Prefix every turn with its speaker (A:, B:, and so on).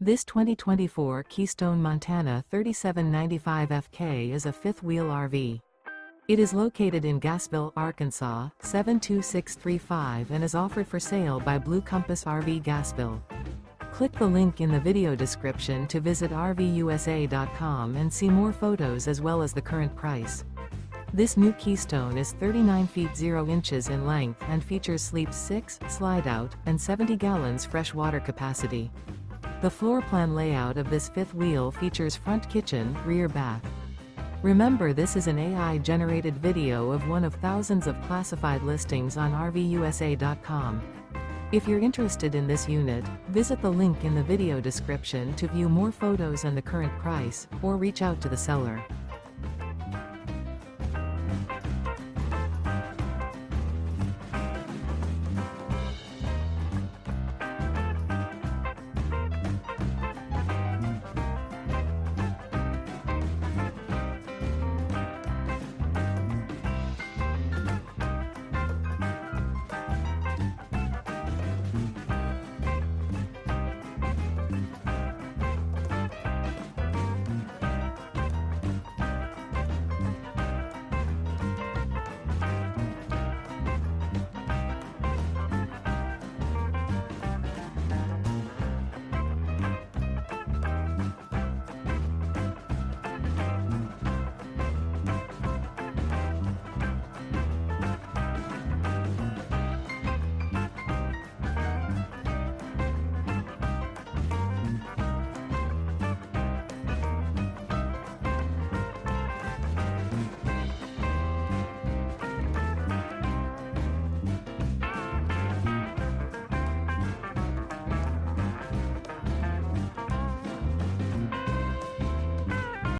A: This 2024 Keystone Montana 3795FK is a fifth-wheel RV. It is located in Gassville, Arkansas, 72635 and is offered for sale by Blue Compass RV Gassville. Click the link in the video description to visit RVUSA.com and see more photos as well as the current price. This new Keystone is 39 feet 0 inches in length and features sleep 6, slide-out, and 70 gallons fresh water capacity. The floor plan layout of this fifth wheel features front kitchen, rear bath. Remember, this is an AI-generated video of one of thousands of classified listings on RVUSA.com. If you're interested in this unit, visit the link in the video description to view more photos and the current price, or reach out to the seller.